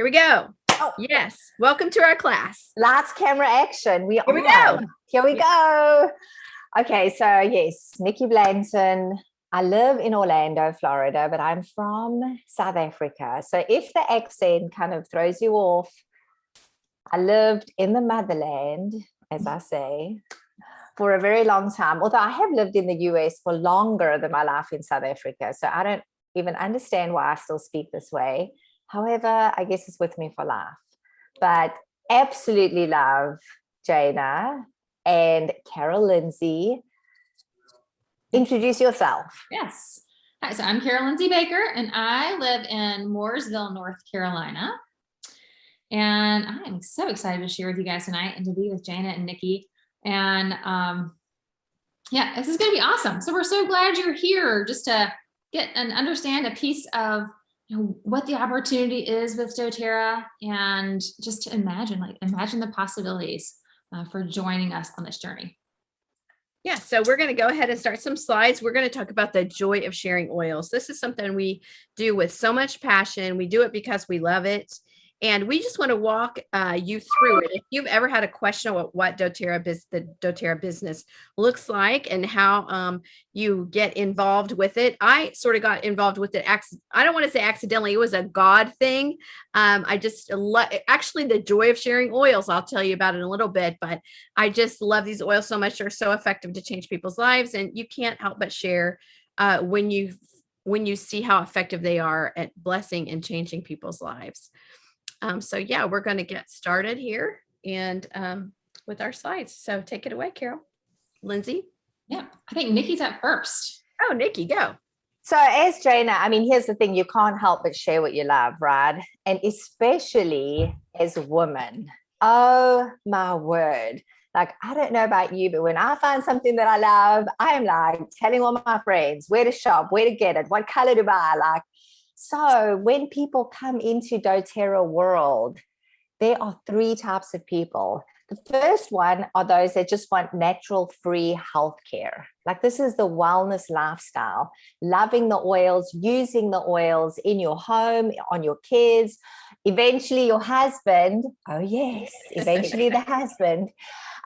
Here we go. Oh, yes. Welcome to our class. Lights, camera, action. Here we go. Here we go. Okay, so yes, Nikki Blanton. I live in Orlando, Florida, but I'm from South Africa. So if the accent kind of throws you off, I lived in the motherland, as I say, for a very long time. Although I have lived in the US for longer than my life in South Africa. So I don't even understand why I still speak this way. However, I guess it's with me for life. But absolutely love Jana and Carol Lindsay. Introduce yourself. Yes. Hi, so I'm Carol Lindsay Baker, and I live in Mooresville, North Carolina. And I'm so excited to share with you guys tonight and to be with Jana and Nikki. And yeah, this is going to be awesome. So we're so glad you're here just to get and understand a piece of what the opportunity is with Doterra, and just to imagine the possibilities for joining us on this journey. Yeah, so we're going to go ahead and start some slides. We're going to talk about the joy of sharing oils. This is something we do with so much passion. We do it because we love it. And we just want to walk you through it. If you've ever had a question about what the Doterra business looks like and how you get involved with it, I sort of got involved with it. I don't want to say accidentally. It was a God thing. I just actually the joy of sharing oils. I'll tell you about it in a little bit, but I just love these oils so much. They're so effective to change people's lives, and you can't help but share when you see how effective they are at blessing and changing people's lives. So yeah, we're going to get started here and with our slides. So take it away, Carol. Lindsay? Yeah, I think Nikki's up first. Oh, Nikki, go. So as Jana, I mean, here's the thing, you can't help but share what you love, right? And especially as women. Oh my word. Like, I don't know about you, but when I find something that I love, I am like telling all my friends where to shop, where to get it, what color to buy, like. So when people come into Doterra world, there are three types of people. The first one are those that just want natural free healthcare. Like, this is the wellness lifestyle, loving the oils, using the oils in your home, on your kids, eventually your husband. Oh yes, eventually the husband.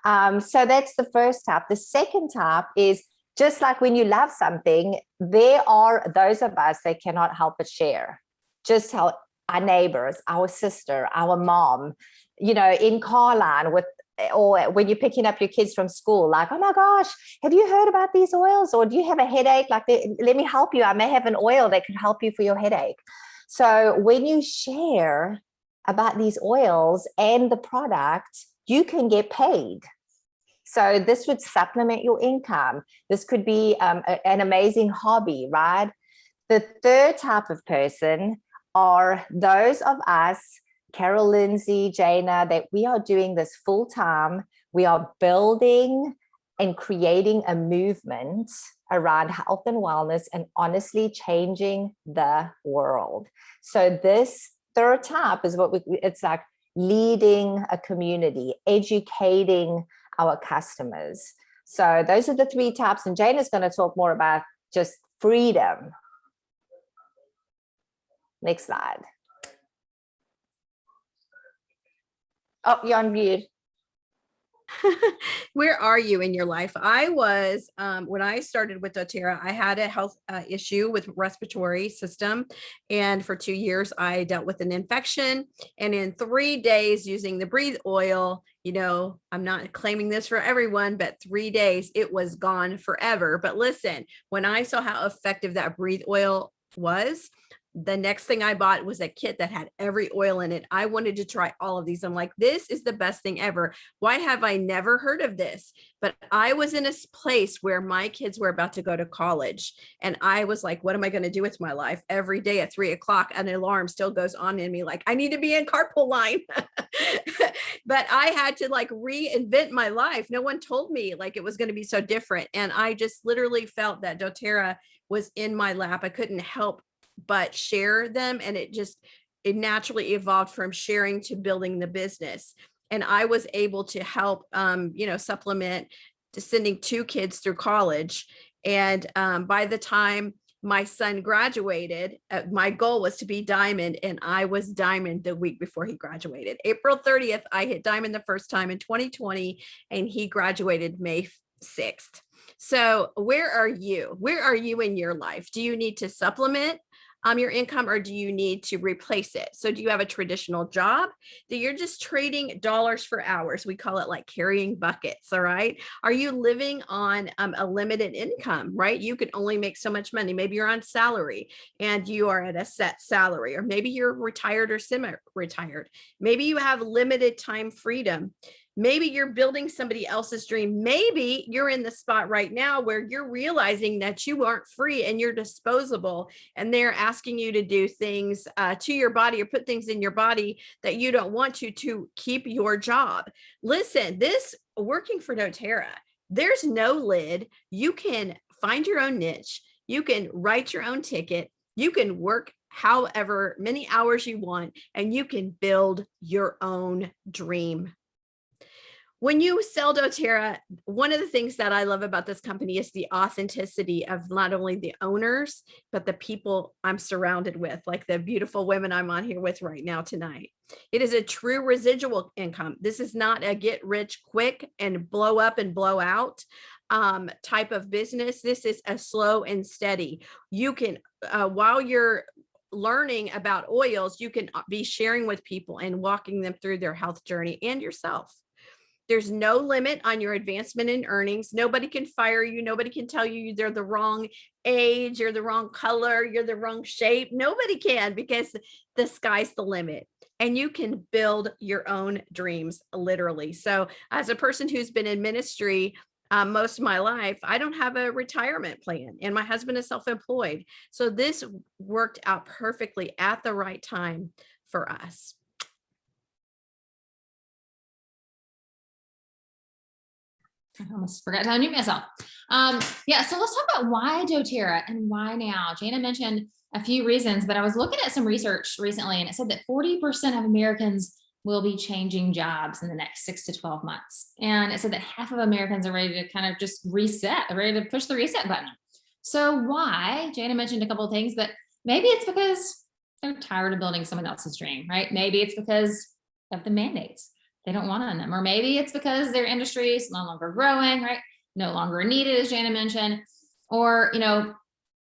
So that's the first type. The second type is just like when you love something, there are those of us that cannot help but share. Just how our neighbors, our sister, our mom, in car line or when you're picking up your kids from school, like, oh my gosh, have you heard about these oils? Or do you have a headache? Like, let me help you. I may have an oil that could help you for your headache. So when you share about these oils and the product, you can get paid. So this would supplement your income. This could be an amazing hobby, right? The third type of person are those of us, Carol Lindsay, Jana, that we are doing this full time. We are building and creating a movement around health and wellness and honestly changing the world. So this third type is it's like leading a community, educating our customers. So those are the three types, and Jane is going to talk more about just freedom. Next slide. Oh, you're on mute. Where are you in your life? I was, when I started with Doterra, I had a health issue with respiratory system. And for 2 years, I dealt with an infection. And in 3 days using the breathe oil, I'm not claiming this for everyone, but 3 days, it was gone forever. But listen, when I saw how effective that breathe oil was, the next thing I bought was a kit that had every oil in it. I wanted to try all of these. I'm like, this is the best thing ever. Why have I never heard of this? But I was in a place where my kids were about to go to college. And I was like, what am I going to do with my life? Every day at 3:00, an alarm still goes on in me. Like, I need to be in carpool line. But I had to like reinvent my life. No one told me like it was going to be so different. And I just literally felt that Doterra was in my lap. I couldn't help but share them. And it naturally evolved from sharing to building the business. And I was able to help, supplement to sending 2 kids through college. And by the time my son graduated. My goal was to be diamond, and I was diamond the week before he graduated. April 30th, I hit diamond the first time in 2020, and he graduated May 6th. So where are you? Where are you in your life? Do you need to supplement your income, or do you need to replace it? So do you have a traditional job that you're just trading dollars for hours? We call it like carrying buckets. All right. Are you living on a limited income, right? You can only make so much money. Maybe you're on salary and you are at a set salary, or maybe you're retired or semi-retired. Maybe you have limited time freedom. Maybe you're building somebody else's dream. Maybe you're in the spot right now where you're realizing that you aren't free and you're disposable, and they're asking you to do things to your body or put things in your body that you don't want to keep your job. Listen, this working for Doterra, there's no lid. You can find your own niche. You can write your own ticket. You can work however many hours you want, and you can build your own dream. When you sell Doterra, one of the things that I love about this company is the authenticity of not only the owners, but the people I'm surrounded with, like the beautiful women I'm on here with right now tonight. It is a true residual income. This is not a get rich quick and blow up and blow out type of business. This is a slow and steady. You can, while you're learning about oils, you can be sharing with people and walking them through their health journey and yourself. There's no limit on your advancement in earnings. Nobody can fire you. Nobody can tell you they're the wrong age, you're the wrong color, you're the wrong shape. Nobody can, because the sky's the limit, and you can build your own dreams, literally. So as a person who's been in ministry most of my life, I don't have a retirement plan, and my husband is self-employed. So this worked out perfectly at the right time for us. I almost forgot to unmute myself. Yeah, so let's talk about why Doterra and why now. Jana mentioned a few reasons, but I was looking at some research recently, and it said that 40% of Americans will be changing jobs in the next 6 to 12 months. And it said that half of Americans are ready to kind of just reset, ready to push the reset button. So why? Jana mentioned a couple of things, but maybe it's because they're tired of building someone else's dream, right? Maybe it's because of the mandates. They don't want on them. Or maybe it's because their industry is no longer growing, right? No longer needed, as Jana mentioned, or,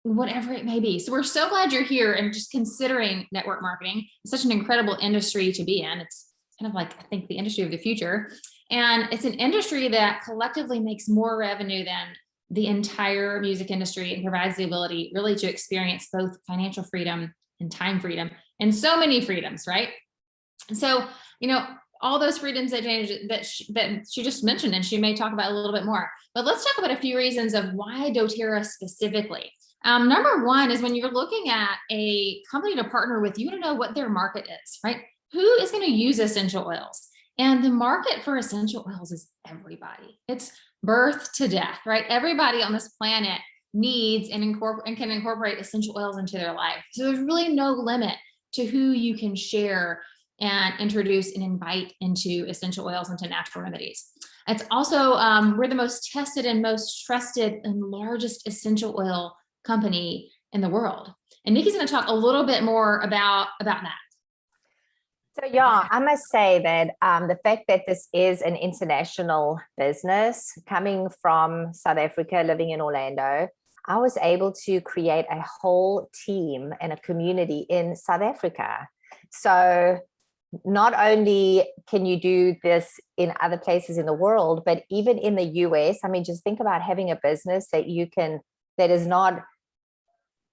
whatever it may be. So we're so glad you're here and just considering network marketing. It's such an incredible industry to be in. It's kind of like, I think, the industry of the future. And it's an industry that collectively makes more revenue than the entire music industry, and provides the ability really to experience both financial freedom and time freedom, and so many freedoms, right? And so, all those freedoms that Jana, that she just mentioned, and she may talk about a little bit more, but let's talk about a few reasons of why Doterra specifically. Number one is, when you're looking at a company to partner with, you want to know what their market is, right? Who is going to use essential oils? And the market for essential oils is everybody. It's birth to death, right? Everybody on this planet needs and can incorporate essential oils into their life. So there's really no limit to who you can share and introduce and invite into essential oils, into natural remedies. It's also, we're the most tested and most trusted and largest essential oil company in the world. And Nikki's going to talk a little bit more about that. So yeah, I must say that the fact that this is an international business, coming from South Africa, living in Orlando, I was able to create a whole team and a community in South Africa. So not only can you do this in other places in the world, but even in the US, I mean, just think about having a business that you can, that is not,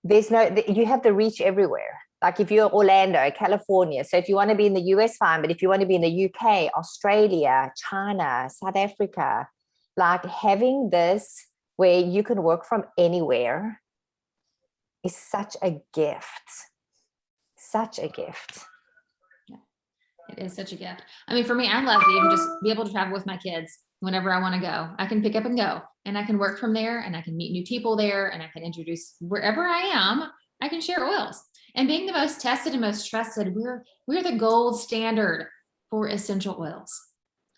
you have the reach everywhere. Like if you're Orlando, California. So if you want to be in the US, fine. But if you want to be in the UK, Australia, China, South Africa, like having this where you can work from anywhere is such a gift. Such a gift. It is such a gift. I mean, for me, I love to even just be able to travel with my kids whenever I want to go. I can pick up and go, and I can work from there, and I can meet new people there, and I can introduce wherever I am. I can share oils. And being the most tested and most trusted, we're the gold standard for essential oils.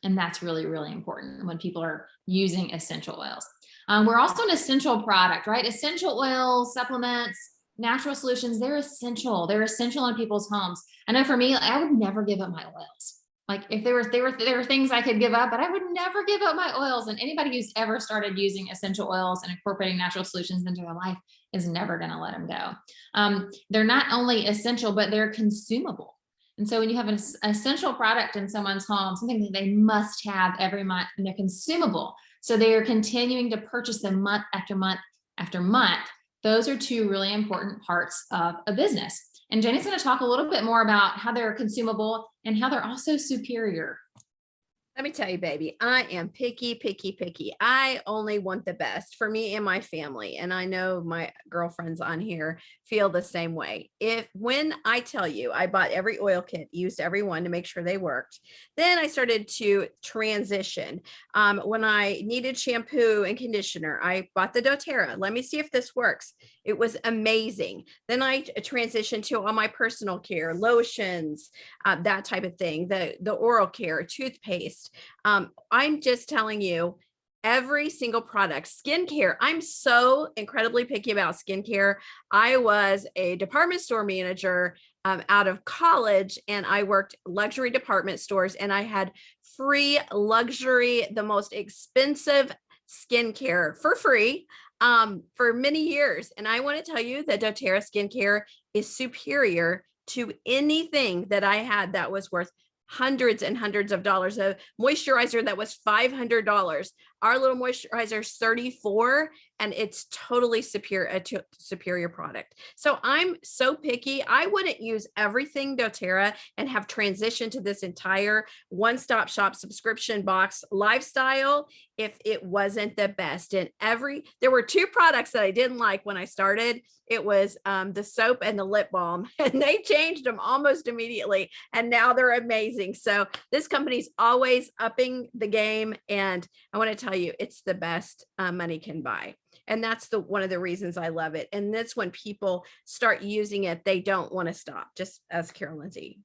And that's really, really important when people are using essential oils. We're also an essential product, right? Essential oils, supplements, natural solutions, they're essential. They're essential in people's homes. I know for me, I would never give up my oils. Like if there were things I could give up, but I would never give up my oils. And anybody who's ever started using essential oils and incorporating natural solutions into their life is never going to let them go. They're not only essential, but they're consumable. And so when you have an essential product in someone's home, something that they must have every month, and they're consumable, so they are continuing to purchase them month after month after month. Those are two really important parts of a business. And Jenny's going to talk a little bit more about how they're consumable and how they're also superior. Let me tell you, baby, I am picky, picky, picky. I only want the best for me and my family. And I know my girlfriends on here feel the same way. When I tell you I bought every oil kit, used every one to make sure they worked, then I started to transition. When I needed shampoo and conditioner, I bought the Doterra. Let me see if this works. It was amazing. Then I transitioned to all my personal care, lotions, that type of thing, the oral care, toothpaste. I'm just telling you, every single product, skincare. I'm so incredibly picky about skincare. I was a department store manager out of college, and I worked luxury department stores, and I had free luxury, the most expensive skincare for free for many years. And I want to tell you that doTERRA skincare is superior to anything that I had that was worth hundreds and hundreds of dollars. A moisturizer that was $500. Our little moisturizer is $34, and it's totally superior product. So I'm so picky. I wouldn't use everything doTERRA and have transitioned to this entire one-stop shop subscription box lifestyle if it wasn't the best. And there were two products that I didn't like when I started. It was the soap and the lip balm, and they changed them almost immediately, and now they're amazing. So this company's always upping the game, and I want to tell you, it's the best money can buy. And that's one of the reasons I love it. And that's when people start using it, they don't want to stop, just as Carol Lindsay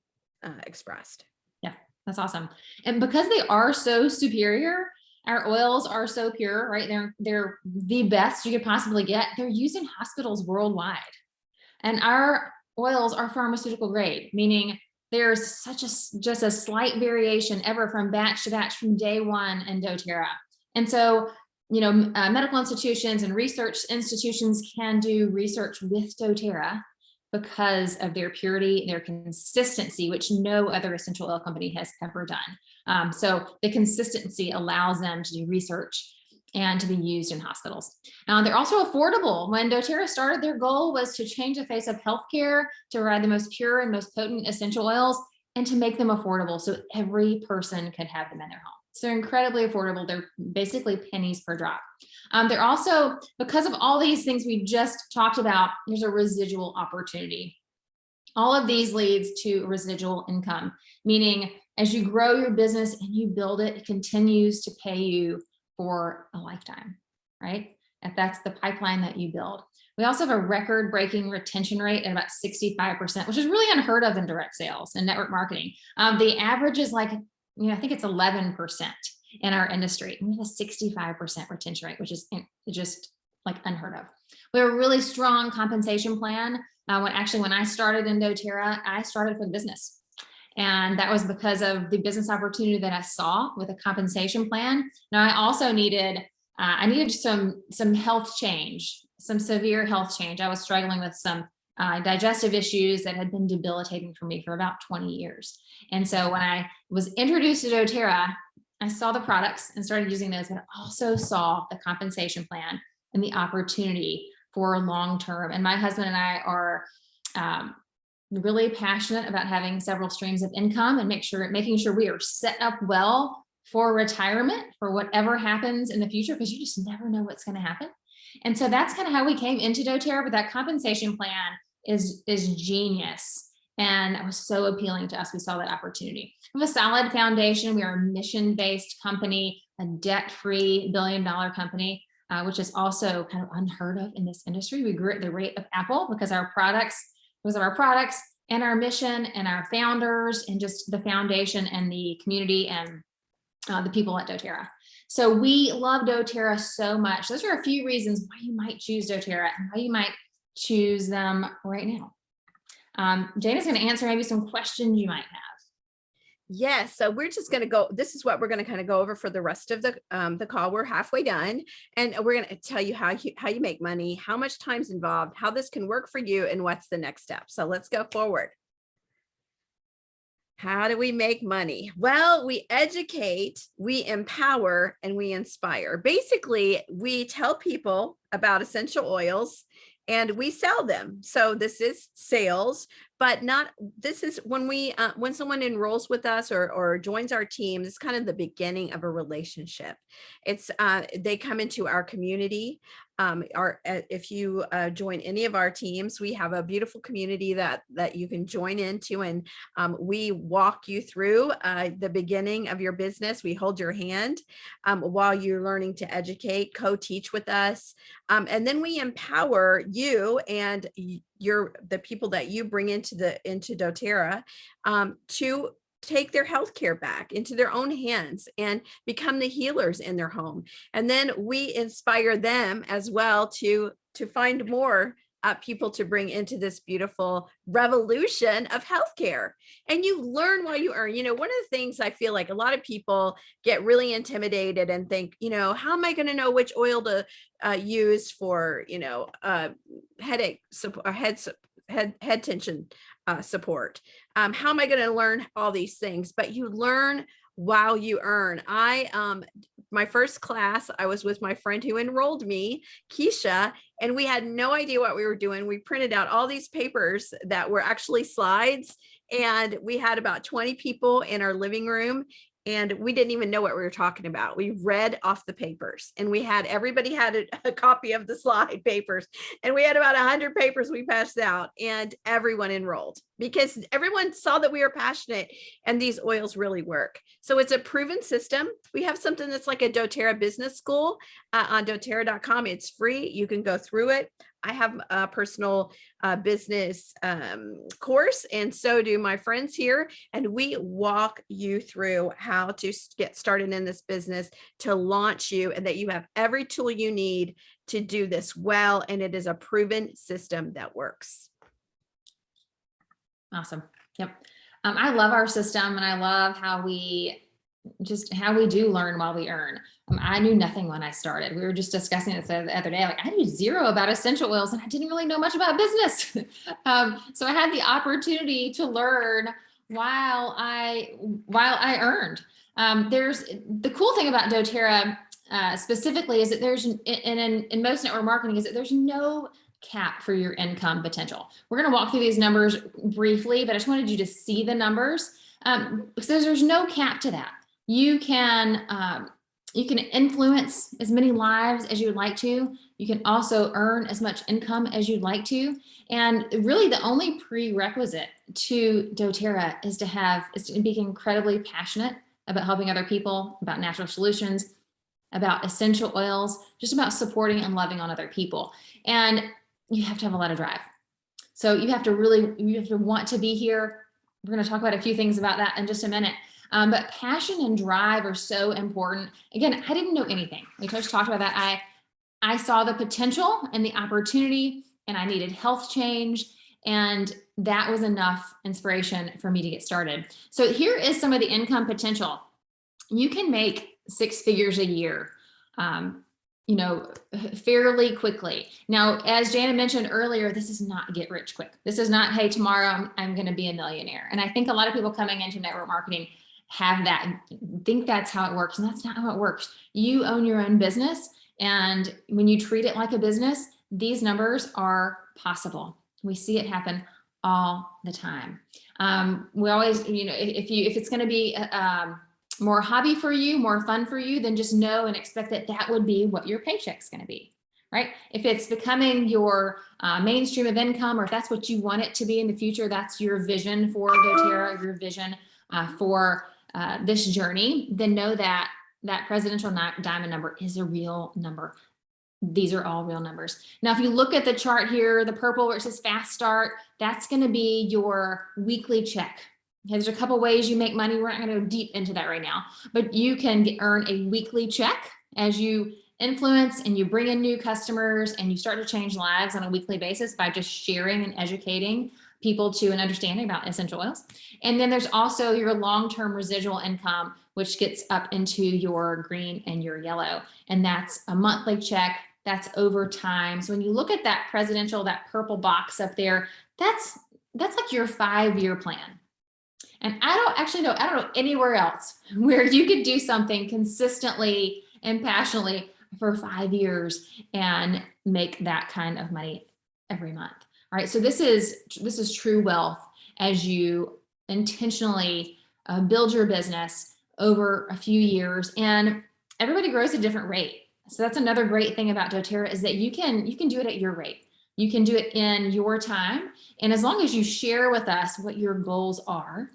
expressed. Yeah, that's awesome. And because they are so superior, our oils are so pure, right? They're the best you could possibly get. They're used in hospitals worldwide. And our oils are pharmaceutical grade, meaning there's just a slight variation ever from batch to batch from day one in doTERRA. And so, medical institutions and research institutions can do research with doTERRA because of their purity, their consistency, which no other essential oil company has ever done. So the consistency allows them to do research and to be used in hospitals. They're also affordable. When doTERRA started, their goal was to change the face of healthcare, to provide the most pure and most potent essential oils, and to make them affordable so every person could have them in their home. So they're incredibly affordable. They're basically pennies per drop. They're also, because of all these things we just talked about, there's a residual opportunity. All of these leads to residual income, meaning as you grow your business and you build it, it continues to pay you for a lifetime, right? If that's the pipeline that you build. We also have a record-breaking retention rate at about 65%, which is really unheard of in direct sales and network marketing. The average is like, I think it's 11% in our industry. We have a 65% retention rate, which is just like unheard of. We have a really strong compensation plan. When I started in doTERRA, I started for the business. And that was because of the business opportunity that I saw with a compensation plan. Now I also needed some health change, some severe health change. I was struggling with some digestive issues that had been debilitating for me for about 20 years. And so when I was introduced to doTERRA, I saw the products and started using those, but I also saw the compensation plan and the opportunity for long-term. And my husband and I are really passionate about having several streams of income and making sure we are set up well for retirement, for whatever happens in the future, because you just never know what's going to happen. And so that's kind of how we came into doTERRA, but that compensation plan is genius. And that was so appealing to us. We saw that opportunity. We have a solid foundation. We are a mission-based company, a debt-free billion-dollar company, which is also kind of unheard of in this industry. We grew at the rate of Apple because of our products and our mission and our founders and just the foundation and the community and the people at doTERRA. So we love doTERRA so much. Those are a few reasons why you might choose doTERRA and why you might choose them right now. Jana's going to answer maybe some questions you might have. Yes, so we're just going to go. This is what we're going to kind of go over for the rest of the call. We're halfway done, and we're going to tell you how you make money, how much time's involved, how this can work for you, and what's the next step. So let's go forward. How do we make money? Well, we educate, we empower, and we inspire. Basically, we tell people about essential oils and we sell them. So this is sales, but this is when someone enrolls with us or joins our team, it's kind of the beginning of a relationship. It's they come into our community. If you join any of our teams, we have a beautiful community that you can join into, and we walk you through the beginning of your business. We hold your hand while you're learning to educate, co-teach with us, and then we empower you and the people that you bring into doTERRA to take their healthcare back into their own hands and become the healers in their home. And then we inspire them as well to find more people to bring into this beautiful revolution of healthcare. And you learn while you earn. One of the things I feel like a lot of people get really intimidated and think, how am I going to know which oil to use for, headache or head tension support? How am I going to learn all these things? But you learn while you earn. My first class, I was with my friend who enrolled me, Keisha, and we had no idea what we were doing. We printed out all these papers that were actually slides, and we had about 20 people in our living room, and we didn't even know what we were talking about. We read off the papers, and everybody had a copy of the slide papers, and we had about 100 papers we passed out, and everyone enrolled because everyone saw that we were passionate and these oils really work. So it's a proven system. We have something that's like a doTERRA business school on doterra.com. It's free. You can go through it. I have a personal business course, and so do my friends here. And we walk you through how to get started in this business, to launch you, and that you have every tool you need to do this well. And it is a proven system that works. Awesome. Yep. I love our system, and I love how we do learn while we earn. I knew nothing when I started. We were just discussing this the other day. Like, I knew zero about essential oils, and I didn't really know much about business. So I had the opportunity to learn while I earned. There's the cool thing about doTERRA specifically is that there's in most network marketing is that there's no cap for your income potential. We're going to walk through these numbers briefly, but I just wanted you to see the numbers because there's no cap to that. You can influence as many lives as you would like to. You can also earn as much income as you'd like to. And really the only prerequisite to doTERRA is to be incredibly passionate about helping other people, about natural solutions, about essential oils, just about supporting and loving on other people. And you have to have a lot of drive. So you have to want to be here. We're going to talk about a few things about that in just a minute. But passion and drive are so important. Again, I didn't know anything. We just talked about that. I saw the potential and the opportunity, and I needed health change. And that was enough inspiration for me to get started. So here is some of the income potential. You can make 6 figures a year, fairly quickly. Now, as Jana mentioned earlier, this is not get rich quick. This is not, hey, tomorrow I'm going to be a millionaire. And I think a lot of people coming into network marketing think that's how it works. And that's not how it works. You own your own business. And when you treat it like a business, these numbers are possible. We see it happen all the time. We always, if it's going to be more hobby for you, more fun for you, then just know and expect that would be what your paycheck's going to be, right? If it's becoming your mainstream of income, or if that's what you want it to be in the future, that's your vision for doTERRA, your vision for this journey, then know that presidential diamond number is a real number. These are all real numbers. Now, if you look at the chart here, the purple where it says fast start, that's going to be your weekly check. Okay, there's a couple ways you make money. We're not going to go deep into that right now, but you can earn a weekly check as you influence and you bring in new customers and you start to change lives on a weekly basis by just sharing and educating people to an understanding about essential oils. And then there's also your long-term residual income, which gets up into your green and your yellow. And that's a monthly check. That's over time. So when you look at that presidential, that purple box up there, that's like your 5-year plan. And I don't know anywhere else where you could do something consistently and passionately for 5 years and make that kind of money every month. All right. So this is true wealth as you intentionally build your business over a few years, and everybody grows at a different rate. So that's another great thing about doTERRA is that you can do it at your rate. You can do it in your time. And as long as you share with us what your goals are,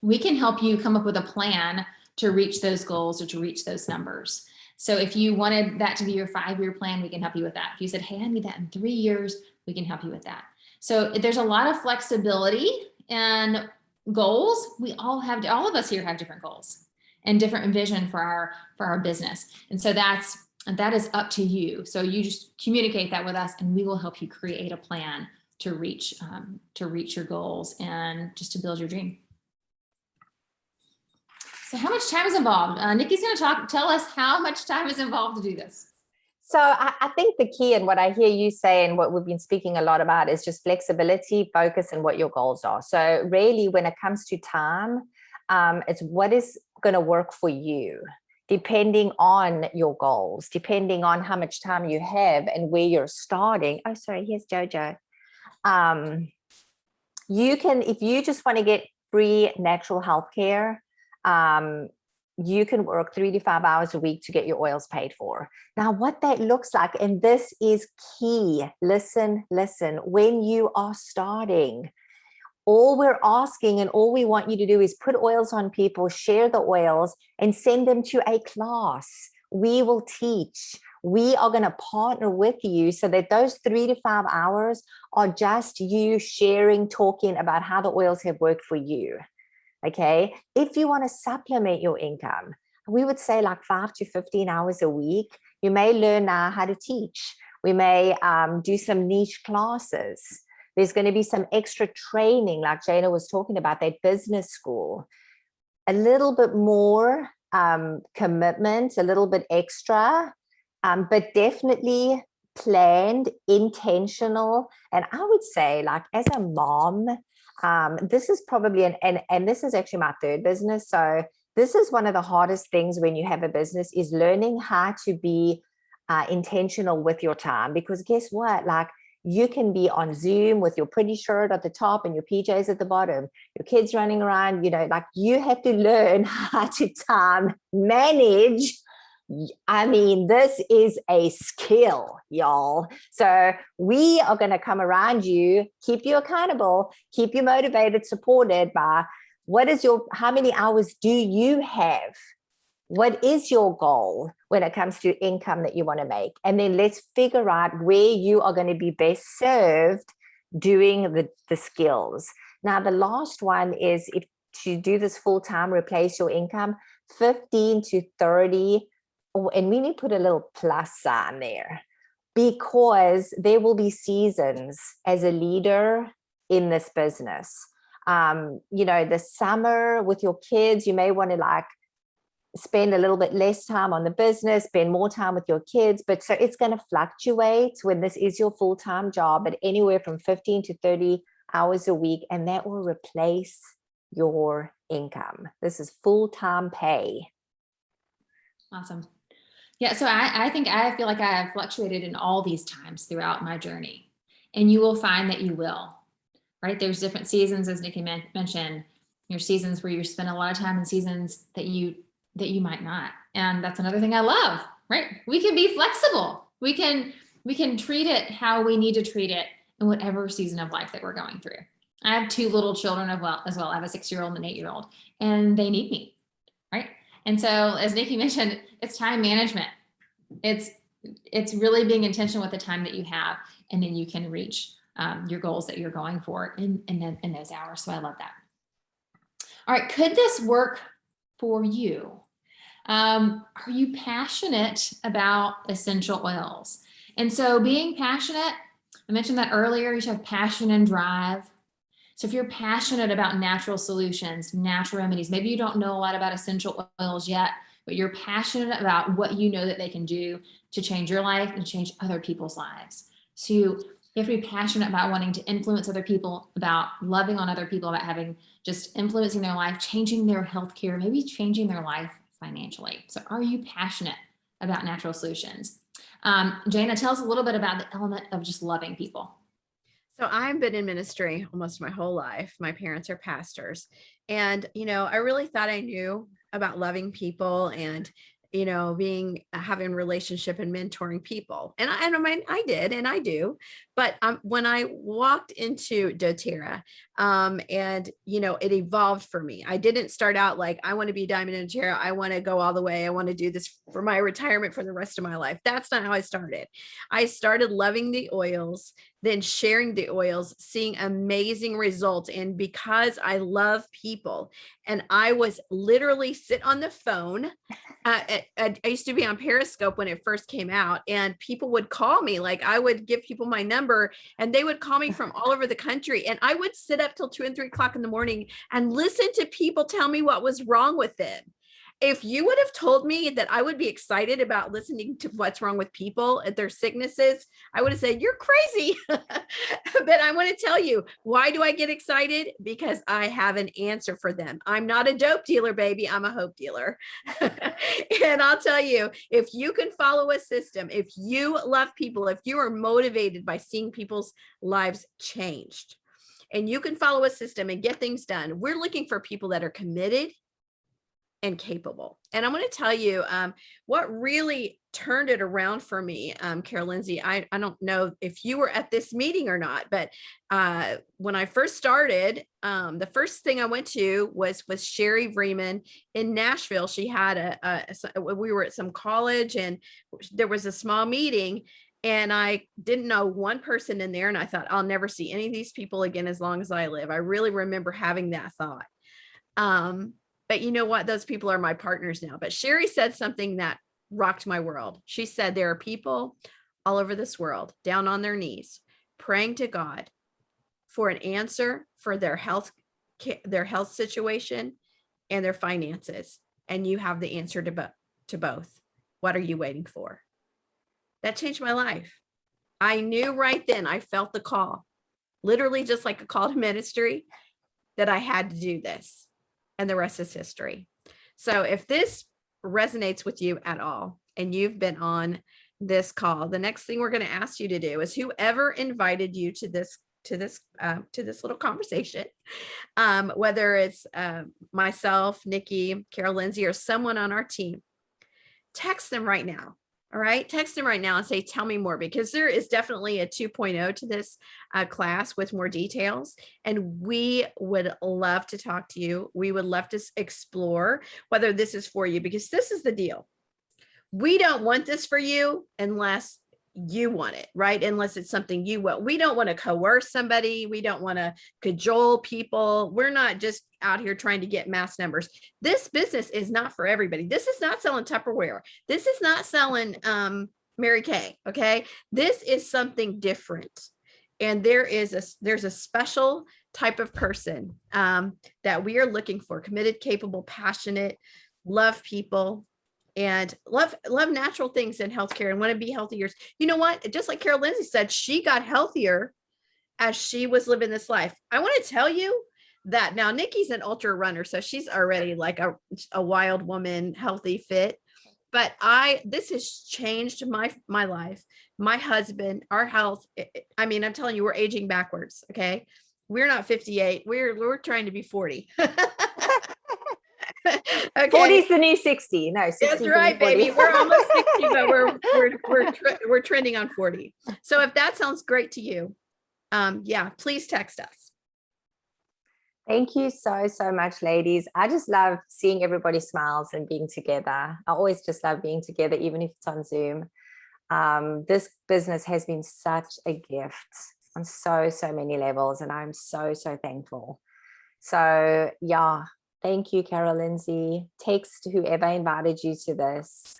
we can help you come up with a plan to reach those goals or to reach those numbers. So if you wanted that to be your 5-year plan, we can help you with that. If you said, hey, I need that in 3 years, we can help you with that. So there's a lot of flexibility and goals. All of us here have different goals and different vision for our business. And so that is up to you. So you just communicate that with us and we will help you create a plan to reach your goals and just to build your dream. So how much time is involved? Nikki's going to tell us how much time is involved to do this. So I think the key, and what I hear you say and what we've been speaking a lot about, is just flexibility, focus, and what your goals are. So really, when it comes to time, it's what is going to work for you, depending on your goals, depending on how much time you have and where you're starting. Oh, sorry, here's Jojo. You can, if you just want to get free natural health care, you can work 3 to 5 hours a week to get your oils paid for. Now, what that looks like, and this is key, listen, when you are starting, all we're asking and all we want you to do is put oils on people, share the oils, and send them to a class. We will teach. We are going to partner with you so that those 3 to 5 hours are just you sharing, talking about how the oils have worked for you. Okay. If you want to supplement your income, we would say like 5 to 15 hours a week. You may learn now how to teach. We may do some niche classes. There's going to be some extra training, like Jana was talking about, that business school. A little bit more commitment, a little bit extra, but definitely planned, intentional. And I would say, like, as a mom, this is probably and this is actually my third business. So this is one of the hardest things when you have a business, is learning how to be intentional with your time. Because guess what? Like, you can be on Zoom with your pretty shirt at the top and your PJs at the bottom, your kids running around, like you have to learn how to time manage. I mean, this is a skill, y'all. So we are going to come around you, keep you accountable, keep you motivated, supported by how many hours do you have? What is your goal when it comes to income that you want to make? And then let's figure out where you are going to be best served doing the skills. Now, the last one is, if to do this full time, replace your income, 15 to 30. And we need to put a little plus sign there, because there will be seasons as a leader in this business. The summer with your kids, you may want to spend a little bit less time on the business, spend more time with your kids. But so it's going to fluctuate when this is your full-time job at anywhere from 15 to 30 hours a week, and that will replace your income. This is full-time pay. Awesome. Yeah, so I think I feel like I have fluctuated in all these times throughout my journey, and you will find that you will, right? There's different seasons, as Nikki mentioned. Your seasons where you spend a lot of time, in seasons that you might not. And that's another thing I love, right? We can be flexible. We can treat it how we need to treat it in whatever season of life that we're going through. I have 2 little children as well. I have a 6-year-old and an 8-year-old, and they need me, right? And so, as Nikki mentioned, it's time management. It's really being intentional with the time that you have, and then you can reach your goals that you're going for in those hours. So I love that. All right, could this work for you? Are you passionate about essential oils? And so being passionate, I mentioned that earlier, you should have passion and drive. So if you're passionate about natural solutions, natural remedies, maybe you don't know a lot about essential oils yet, but you're passionate about what you know that they can do to change your life and change other people's lives. So you have to be passionate about wanting to influence other people, about loving on other people, about having just influencing their life, changing their healthcare, maybe changing their life financially. So are you passionate about natural solutions? Jana, tell us a little bit about the element of just loving people. So I've been in ministry almost my whole life. My parents are pastors. And, I really thought I knew about loving people and, being having relationship and mentoring people. And I did, and I do. But when I walked into doTERRA, and, it evolved for me. I didn't start out like, I want to be Diamond in doTERRA. I want to go all the way. I want to do this for my retirement for the rest of my life. That's not how I started. I started loving the oils, then sharing the oils, seeing amazing results. And because I love people, and I was literally sit on the phone. I used to be on Periscope when it first came out, and people would call me. Like, I would give people my number and they would call me from all over the country. And I would sit up till 2 and 3 o'clock in the morning and listen to people tell me what was wrong with them. If you would have told me that I would be excited about listening to what's wrong with people at their sicknesses, I would have said, you're crazy. But I want to tell you, why do I get excited? Because I have an answer for them. I'm not a dope dealer, baby. I'm a hope dealer. And I'll tell you, if you can follow a system, if you love people, if you are motivated by seeing people's lives changed, and you can follow a system and get things done, we're looking for people that are committed and capable. And I'm going to tell you what really turned it around for me, Carol Lindsay. I don't know if you were at this meeting or not, but when I first started, the first thing I went to was Sherry Vreeman in Nashville. She had we were at some college and there was a small meeting. And I didn't know one person in there. And I thought, I'll never see any of these people again as long as I live. I really remember having that thought. But you know what? Those people are my partners now. But Sherry said something that rocked my world. She said, there are people all over this world down on their knees, praying to God for an answer for their health situation and their finances. And you have the answer to both. What are you waiting for? That changed my life. I knew right then, I felt the call, literally just like a call to ministry, that I had to do this. And the rest is history. So if this resonates with you at all, and you've been on this call, the next thing we're going to ask you to do is whoever invited you to this little conversation, whether it's myself, Nikki, Carol Lindsay, or someone on our team, text them right now. All right, text them right now and say, tell me more, because there is definitely a 2.0 to this class with more details. And we would love to talk to you. We would love to explore whether this is for you, because this is the deal. We don't want this for you unless you want it, right? Unless it's something you want. We don't want to coerce somebody. We don't want to cajole people. We're not just out here trying to get mass numbers. This business is not for everybody. This is not selling Tupperware. This is not selling Mary Kay. Okay. This is something different. And there's a special type of person that we are looking for: committed, capable, passionate, love people, and love natural things in healthcare and want to be healthier. You know what? Just like Carol Lindsay said, she got healthier as she was living this life. I want to tell you that now Nikki's an ultra runner, so she's already like a wild woman, healthy, fit. But this has changed my life, my husband, our health. I mean, I'm telling you, we're aging backwards. Okay. We're not 58. We're trying to be 40. Okay. 40 is the new 60. No, 60. That's right, baby. We're almost 60, but we're trending on 40. So if that sounds great to you, yeah, please text us. Thank you so much, ladies. I just love seeing everybody's smiles and being together. I always just love being together, even if it's on Zoom. This business has been such a gift on so many levels, and I'm so thankful. So yeah, Thank you, Carol Lindsay. Text whoever invited you to this.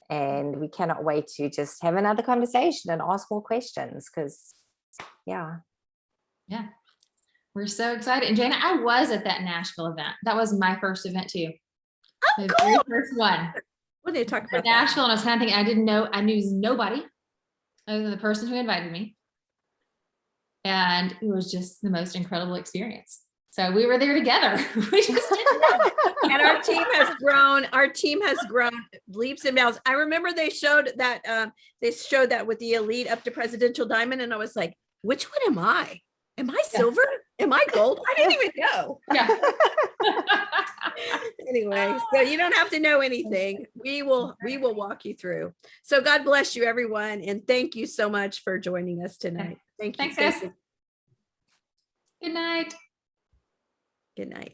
And we cannot wait to just have another conversation and ask more questions because, yeah. Yeah. We're so excited. And Jana, I was at that Nashville event. That was my first event too. Oh, The cool. very first one. What did they talk about? Nashville, and I was kind of thinking, I knew nobody other than the person who invited me. And it was just the most incredible experience. So we were there together. We just didn't know. And our team has grown. Our team has grown leaps and bounds. I remember they showed that with the elite up to presidential diamond, and I was like, which one am I? Am I silver? Am I gold? I didn't even know. Yeah. Anyway, so you don't have to know anything. We will walk you through. So God bless you, everyone, and thank you so much for joining us tonight. Thank you. Thanks, guys. Good night. Good night.